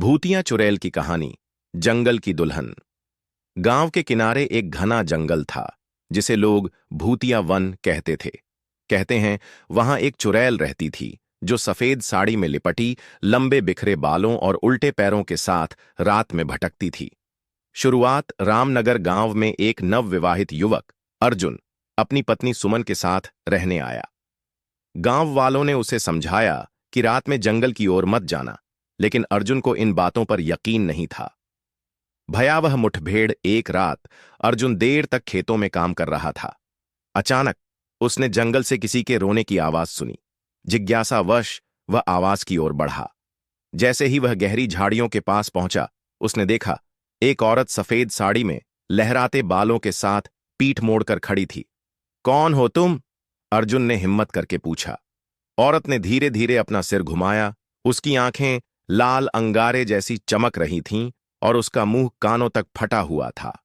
भूतिया चुड़ैल की कहानी। जंगल की दुल्हन। गांव के किनारे एक घना जंगल था जिसे लोग भूतिया वन कहते थे। कहते हैं वहां एक चुड़ैल रहती थी जो सफेद साड़ी में लिपटी, लंबे बिखरे बालों और उल्टे पैरों के साथ रात में भटकती थी। शुरुआत रामनगर गांव में एक नवविवाहित युवक अर्जुन अपनी पत्नी सुमन के साथ रहने आया। गांव वालों ने उसे समझाया कि रात में जंगल की ओर मत जाना, लेकिन अर्जुन को इन बातों पर यकीन नहीं था। भयावह मुठभेड़। एक रात अर्जुन देर तक खेतों में काम कर रहा था। अचानक उसने जंगल से किसी के रोने की आवाज सुनी। जिज्ञासावश वह आवाज की ओर बढ़ा। जैसे ही वह गहरी झाड़ियों के पास पहुंचा, उसने देखा एक औरत सफेद साड़ी में लहराते बालों के साथ पीठ मोड़कर खड़ी थी। कौन हो तुम? अर्जुन ने हिम्मत करके पूछा। औरत ने धीरे धीरे अपना सिर घुमाया। उसकी आंखें लाल अंगारे जैसी चमक रही थीं और उसका मुंह कानों तक फटा हुआ था।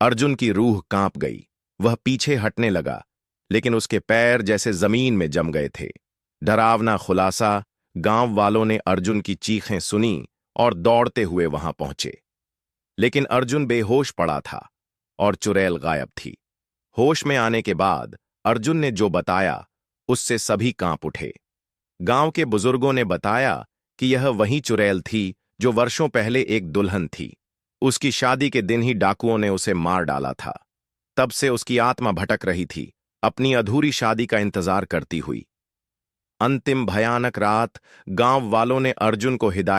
अर्जुन की रूह कांप गई। वह पीछे हटने लगा, लेकिन उसके पैर जैसे जमीन में जम गए थे। डरावना खुलासा। गांव वालों ने अर्जुन की चीखें सुनी और दौड़ते हुए वहां पहुंचे। लेकिन अर्जुन बेहोश पड़ा था और चुड़ैल गायब थी। होश में आने के बाद अर्जुन ने जो बताया उससे सभी कांप उठे। गांव के बुजुर्गों ने बताया कि यह वही चुड़ैल थी जो वर्षों पहले एक दुल्हन थी। उसकी शादी के दिन ही डाकुओं ने उसे मार डाला था। तब से उसकी आत्मा भटक रही थी, अपनी अधूरी शादी का इंतजार करती हुई। अंतिम भयानक रात गांव वालों ने अर्जुन को हिदायत